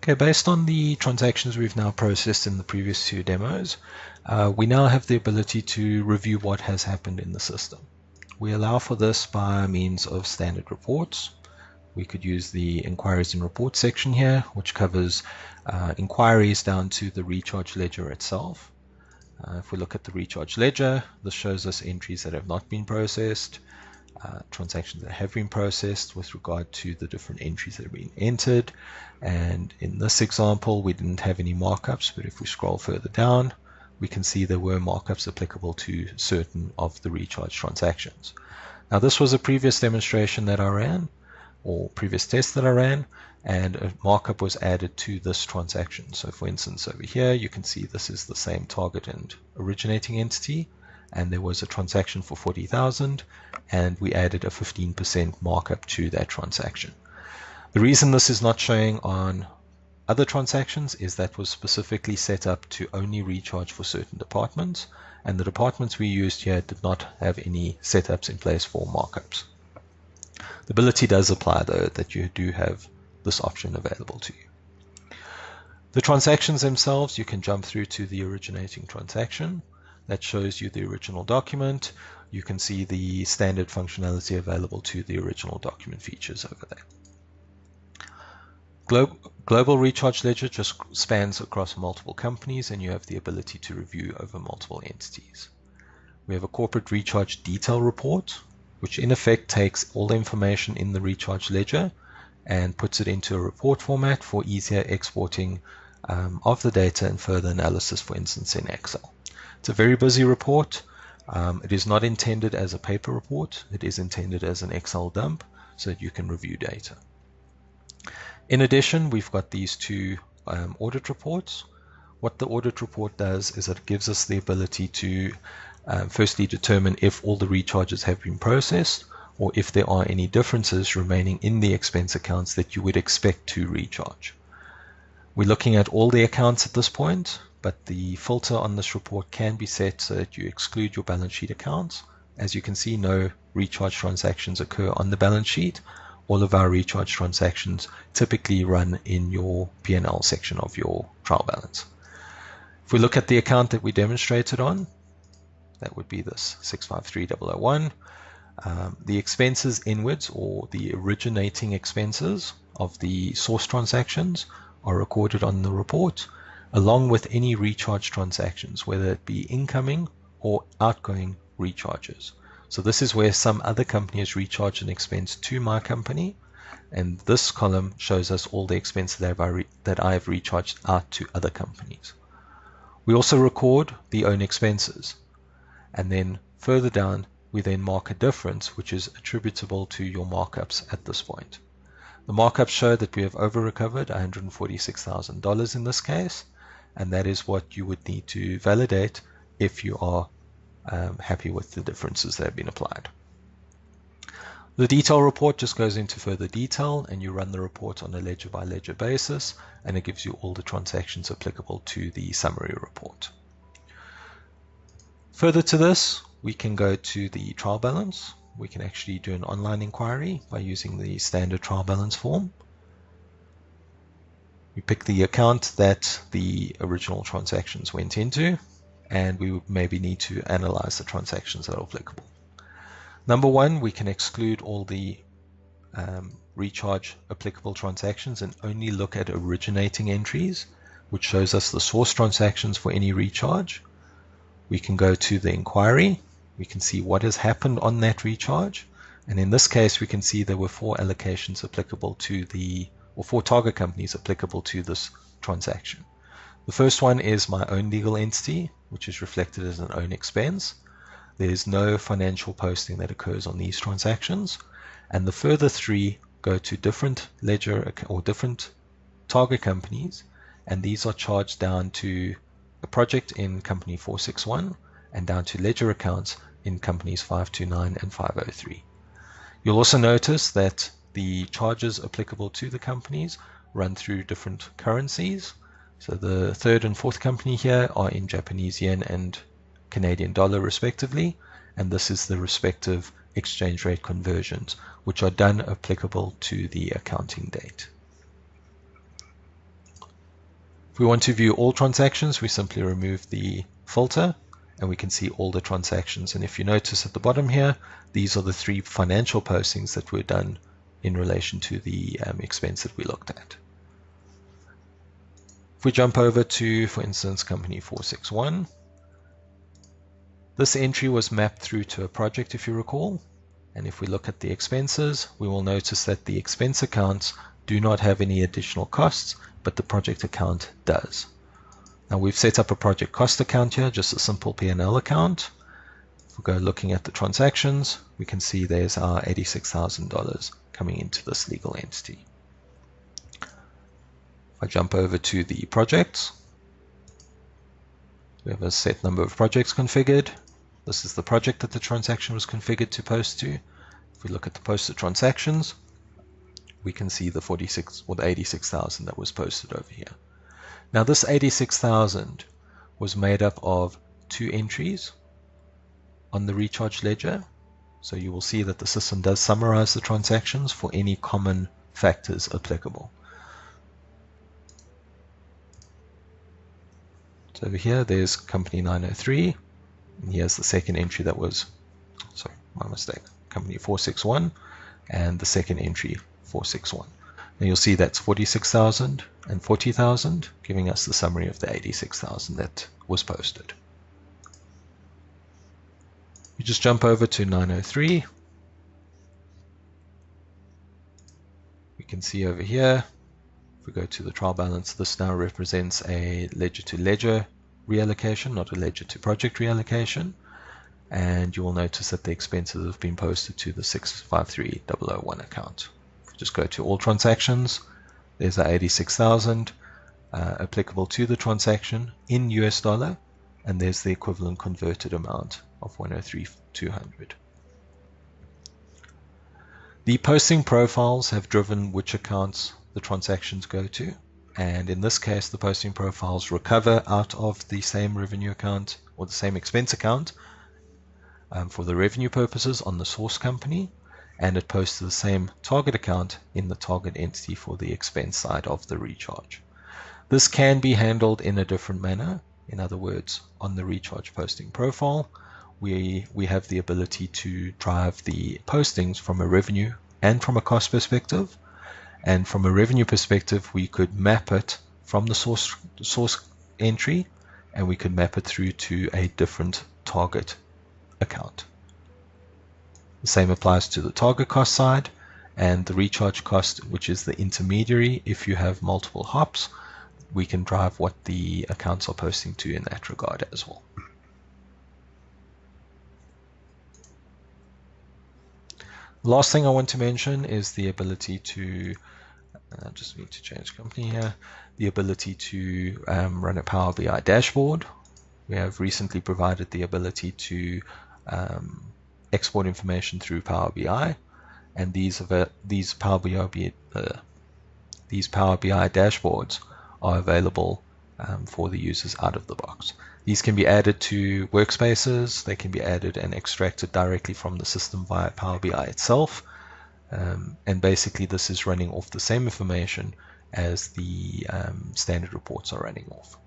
Okay, based on the transactions we've now processed in the previous two demos, we now have the ability to review what has happened in the system. We allow for this by means of standard reports. We could use the inquiries and reports section here, which covers inquiries down to the recharge ledger itself. If we look at the recharge ledger, this shows us entries that have not been processed, transactions that have been processed with regard to the different entries that have been entered. And in this example, we didn't have any markups, but if we scroll further down, we can see there were markups applicable to certain of the recharge transactions. Now, this was a previous demonstration that I ran, or previous test that I ran, and a markup was added to this transaction. So for instance, over here, you can see this is the same target and originating entity, and there was a transaction for 40,000, and we added a 15% markup to that transaction. The reason this is not showing on other transactions is that was specifically set up to only recharge for certain departments, and the departments we used here did not have any setups in place for markups. The ability does apply, though, that you do have this option available to you. The transactions themselves, you can jump through to the originating transaction. That shows you the original document. You can see the standard functionality available to the original document features over there. Global Recharge Ledger just spans across multiple companies, and you have the ability to review over multiple entities. We have a Corporate Recharge Detail Report, which in effect takes all the information in the recharge ledger and puts it into a report format for easier exporting of the data and further analysis, for instance, in Excel. It's a very busy report. It is not intended as a paper report. It is intended as an Excel dump so that you can review data. In addition, we've got these two audit reports. What the audit report does is it gives us the ability to firstly determine if all the recharges have been processed, or if there are any differences remaining in the expense accounts that you would expect to recharge. We're looking at all the accounts at this point, but the filter on this report can be set so that you exclude your balance sheet accounts. As you can see, no recharge transactions occur on the balance sheet. All of our recharge transactions typically run in your P&L section of your trial balance. If we look at the account that we demonstrated on, that would be this 653001. The expenses inwards, or the originating expenses of the source transactions, are recorded on the report, along with any recharge transactions, whether it be incoming or outgoing recharges. So this is where some other company has recharged an expense to my company, and this column shows us all the expenses that I have recharged out to other companies. We also record the own expenses, and then further down we then mark a difference which is attributable to your markups at this point. The markups show that we have over recovered $146,000 in this case, and that is what you would need to validate if you are happy with the differences that have been applied. The detail report just goes into further detail, and you run the report on a ledger by ledger basis, and it gives you all the transactions applicable to the summary report. Further to this, we can go to the trial balance. We can actually do an online inquiry by using the standard trial balance form. We pick the account that the original transactions went into, and we would maybe need to analyze the transactions that are applicable. Number one, we can exclude all the recharge applicable transactions and only look at originating entries, which shows us the source transactions for any recharge. We can go to the inquiry. We can see what has happened on that recharge, and in this case we can see there were 4 allocations applicable to or 4 target companies applicable to this transaction. The first one is my own legal entity, which is reflected as an own expense. There is no financial posting that occurs on these transactions, and the further 3 go to different ledger or different target companies, and these are charged down to a project in company 461 and down to ledger accounts in companies 529 and 503. You'll also notice that the charges applicable to the companies run through different currencies. So the third and fourth company here are in Japanese yen and Canadian dollar respectively, and this is the respective exchange rate conversions, which are done applicable to the accounting date. If we want to view all transactions, we simply remove the filter and we can see all the transactions. And if you notice at the bottom here, these are the 3 financial postings that were done in relation to the expense that we looked at. If we jump over to, for instance, company 461, this entry was mapped through to a project, if you recall. And if we look at the expenses, we will notice that the expense accounts do not have any additional costs, but the project account does. Now we've set up a project cost account here, just a simple P&L account. If we go looking at the transactions, we can see there's our $86,000 coming into this legal entity. If I jump over to the projects, we have a set number of projects configured. This is the project that the transaction was configured to post to. If we look at the posted transactions, we can see the 46 or the 86,000 that was posted over here. Now this 86,000 was made up of 2 entries on the recharge ledger. So you will see that the system does summarize the transactions for any common factors applicable. So over here, there's company 903, and here's the second entry that was, sorry, my mistake, company 461, and the second entry 461. And you'll see that's 46,000 and 40,000, giving us the summary of the 86,000 that was posted. You just jump over to 903. We can see over here, if we go to the trial balance, this now represents a ledger to ledger reallocation, not a ledger to project reallocation. And you will notice that the expenses have been posted to the 653001 account. Just go to all transactions. There's our 86,000 applicable to the transaction in US dollar, and there's the equivalent converted amount of 103,200. The posting profiles have driven which accounts the transactions go to, and in this case the posting profiles recover out of the same revenue account or the same expense account for the revenue purposes on the source company, and it posts to the same target account in the target entity for the expense side of the recharge. This can be handled in a different manner. In other words, on the recharge posting profile, we have the ability to drive the postings from a revenue and from a cost perspective. And from a revenue perspective, we could map it from the source entry, and we could map it through to a different target account. The same applies to the target cost side and the recharge cost, which is the intermediary. If you have multiple hops, we can drive what the accounts are posting to in that regard as well. Last thing I want to mention is the ability to, I just need to change company here, the ability to run a Power BI dashboard. We have recently provided the ability to export information through Power BI, and these Power BI dashboards are available for the users out of the box. These can be added to workspaces. They can be added and extracted directly from the system via Power BI itself, and basically this is running off the same information as the standard reports are running off.